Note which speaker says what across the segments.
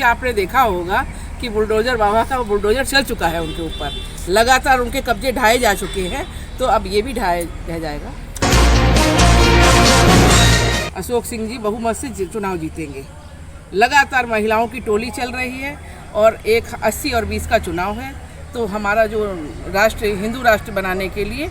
Speaker 1: आपने देखा होगा कि बुलडोजर बाबा का बुलडोजर चल चुका है उनके ऊपर, लगातार उनके कब्जे ढाए जा चुके हैं, तो अब ये भी ढाए रह जाएगा। अशोक सिंह जी बहुमत से चुनाव जीतेंगे। लगातार महिलाओं की टोली चल रही है और एक 80 और 20 का चुनाव है, तो हमारा जो राष्ट्र हिंदू राष्ट्र बनाने के लिए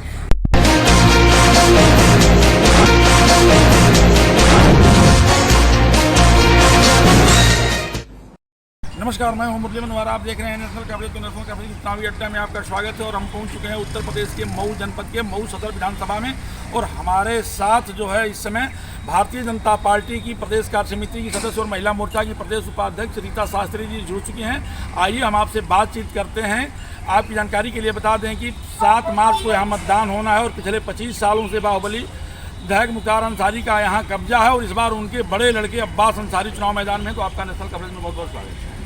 Speaker 2: नमस्कार, मैं हूं मुरली मनोहर। आप देख रहे हैं नेशनल कवरेज। तो नेशनल कवरेज चुनावी अड्डा में आपका स्वागत है और हम पहुंच चुके हैं उत्तर प्रदेश के मऊ जनपद के मऊ सदर विधानसभा में। और हमारे साथ जो है इस समय भारतीय जनता पार्टी की प्रदेश कार्य समिति की सदस्य और महिला मोर्चा की प्रदेश उपाध्यक्ष रीता शास्त्री जी जुड़ चुकी हैं। आइए हम आपसे बातचीत करते हैं। आपकी जानकारी के लिए बता दें कि 7 मार्च को यहाँ मतदान होना है और पिछले 25 सालों से बाहुबली विधायक मुख्तार अंसारी का यहाँ कब्जा है और इस बार उनके बड़े लड़के अब्बास अंसारी चुनाव मैदान में। तो आपका नेशनल कवरेज में बहुत बहुत स्वागत है।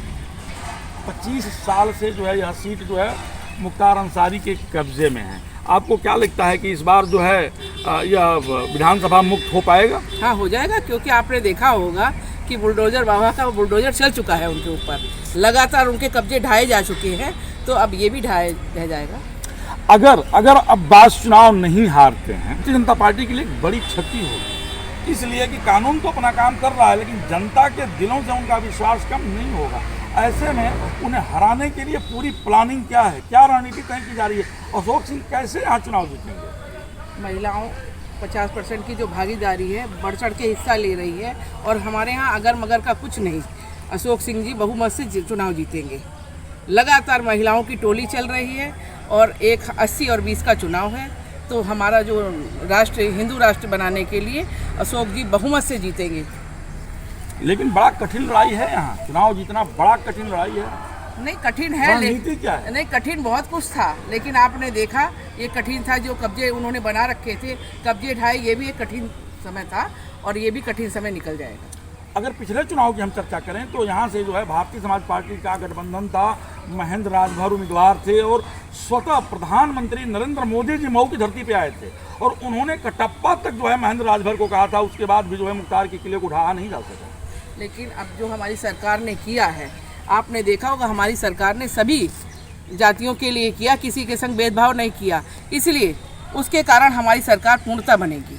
Speaker 2: 25 साल से जो है यह सीट जो है मुख्तार अंसारी के कब्जे में है। आपको क्या लगता है कि इस बार जो है यह विधानसभा मुक्त हो पाएगा?
Speaker 1: हाँ, हो जाएगा, क्योंकि आपने देखा होगा कि बुलडोजर बाबा का बुलडोजर चल चुका है उनके ऊपर, लगातार उनके कब्जे ढाए जा चुके हैं, तो अब ये भी ढाए रह जाएगा।
Speaker 2: अगर अब्बास चुनाव नहीं हारते हैं, भारतीय जनता पार्टी के लिए एक बड़ी क्षति होगी, इसलिए कि कानून तो अपना काम कर रहा है लेकिन जनता के दिलों से उनका विश्वास कम नहीं होगा। ऐसे में उन्हें हराने के लिए पूरी प्लानिंग क्या है, क्या रणनीति तय की जा रही है? अशोक सिंह कैसे यहाँ चुनाव जीतेंगे?
Speaker 1: महिलाओं 50% की जो भागीदारी है बढ़ चढ़ के हिस्सा ले रही है और हमारे यहाँ अगर मगर का कुछ नहीं। अशोक सिंह जी बहुमत से चुनाव जीतेंगे। लगातार महिलाओं की टोली चल रही है और एक 80 और 20 का चुनाव है, तो हमारा जो राष्ट्र हिंदू राष्ट्र बनाने के लिए अशोक जी बहुमत से जीतेंगे।
Speaker 2: लेकिन बड़ा कठिन लड़ाई है यहाँ, चुनाव जीतना बड़ा कठिन लड़ाई है।
Speaker 1: नहीं, कठिन है,
Speaker 2: रणनीति क्या है?
Speaker 1: नहीं, कठिन बहुत कुछ था, लेकिन आपने देखा ये कठिन था जो कब्जे उन्होंने बना रखे थे, कब्जे ढाए, ये भी एक कठिन समय था और ये भी कठिन समय निकल जाएगा।
Speaker 2: अगर पिछले चुनाव की हम चर्चा करें तो यहाँ से जो है भारतीय समाज पार्टी का गठबंधन था, महेंद्र राजभर उम्मीदवार थे और स्वतः प्रधानमंत्री नरेंद्र मोदी जी मऊ की धरती पे आए थे और उन्होंने कटप्पा तक जो है महेंद्र राजभर को कहा था। उसके बाद भी जो है मुख्तार के किले को ढहा नहीं जा सका।
Speaker 1: लेकिन अब जो हमारी सरकार ने किया है, आपने देखा होगा हमारी सरकार ने सभी जातियों के लिए किया, किसी के संग भेदभाव नहीं किया, इसलिए उसके कारण हमारी सरकार पूर्णतः बनेगी।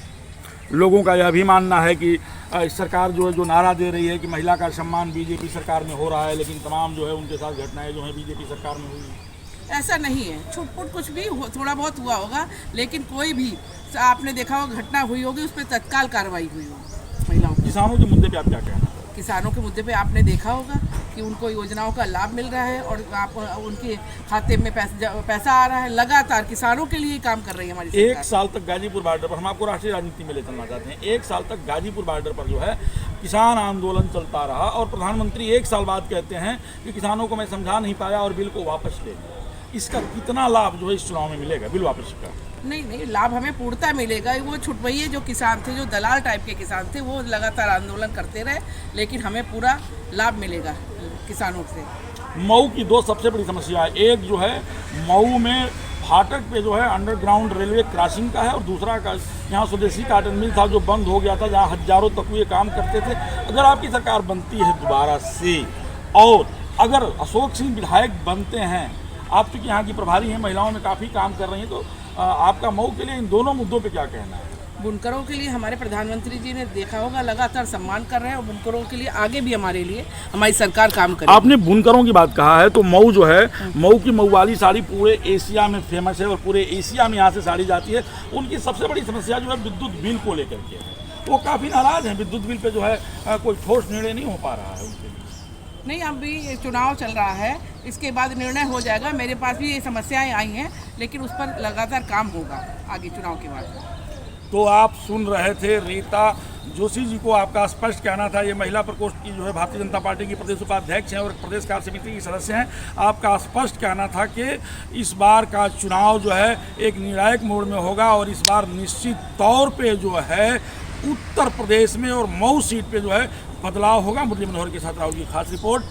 Speaker 2: लोगों का यह भी मानना है कि सरकार जो नारा दे रही है कि महिला का सम्मान बीजेपी सरकार में हो रहा है, लेकिन तमाम जो है उनके साथ घटनाएं जो है बीजेपी सरकार में हुई।
Speaker 1: ऐसा नहीं है, छुटपुट कुछ भी थोड़ा बहुत हुआ होगा, लेकिन कोई भी आपने देखा होगा घटना हुई होगी, उस पर तत्काल कार्रवाई हुई होगी। महिलाओं
Speaker 2: किसानों के मुद्दे पे आप क्या कहना?
Speaker 1: किसानों के मुद्दे पे आपने देखा होगा कि उनको योजनाओं का लाभ मिल रहा है और आप उनके खाते में पैसा आ रहा है। लगातार किसानों के लिए काम कर रही है हमारी सरकार।
Speaker 2: 1 साल तक गाजीपुर बॉर्डर पर, हम आपको राष्ट्रीय राजनीति में ले चलना चाहते हैं, 1 साल तक गाजीपुर बॉर्डर पर जो है किसान आंदोलन चलता रहा और प्रधानमंत्री 1 साल बाद कहते हैं कि किसानों को मैं समझा नहीं पाया और बिल को वापस ले लिया। इसका कितना लाभ जो है इस चुनाव में मिलेगा बिल वापस का?
Speaker 1: नहीं, लाभ हमें पूर्णतः मिलेगा। वो छुटभइये जो किसान थे, जो दलाल टाइप के किसान थे, वो लगातार आंदोलन करते रहे, लेकिन हमें पूरा लाभ मिलेगा किसानों से।
Speaker 2: मऊ की 2 सबसे बड़ी समस्या है, एक जो है मऊ में फाटक पे जो है अंडरग्राउंड रेलवे क्रॉसिंग का है और दूसरा का यहाँ स्वदेशी काटन मिल था जो बंद हो गया था, जहाँ हजारों तकुए काम करते थे। अगर आपकी सरकार बनती है दोबारा से और अगर अशोक सिंह विधायक बनते हैं, आप चूँकि यहाँ की प्रभारी हैं, महिलाओं में काफ़ी काम कर रही हैं, तो आपका मऊ के लिए इन दोनों मुद्दों पे क्या कहना है?
Speaker 1: बुनकरों के लिए हमारे प्रधानमंत्री जी ने देखा होगा लगातार सम्मान कर रहे हैं और बुनकरों के लिए आगे भी हमारे लिए हमारी सरकार काम करेगी।
Speaker 2: आपने बुनकरों की बात कहा है तो मऊ जो है, मऊ की मऊ वाली साड़ी पूरे एशिया में फेमस है और पूरे एशिया में यहाँ से साड़ी जाती है। उनकी सबसे बड़ी समस्या जो है विद्युत बिल को लेकर के है। वो काफ़ी नाराज हैं, विद्युत बिल पे जो है कोई ठोस निर्णय नहीं हो पा रहा है उनके लिए।
Speaker 1: नहीं, अभी चुनाव चल रहा है, इसके बाद निर्णय हो जाएगा। मेरे पास भी ये समस्याएं आई हैं, लेकिन उस पर लगातार काम होगा आगे चुनाव के बाद।
Speaker 2: तो आप सुन रहे थे रीता जोशी जी को, आपका स्पष्ट कहना था। ये महिला प्रकोष्ठ की जो है भारतीय जनता पार्टी की प्रदेश उपाध्यक्ष हैं और प्रदेश कार्य समिति की सदस्य हैं। आपका स्पष्ट कहना था कि इस बार का चुनाव जो है एक निर्णायक मोड़ में होगा और इस बार निश्चित तौर पे जो है उत्तर प्रदेश में और मऊ सीट पे जो है बदलाव होगा। मुरली मनोहर के साथ राहुल की खास रिपोर्ट।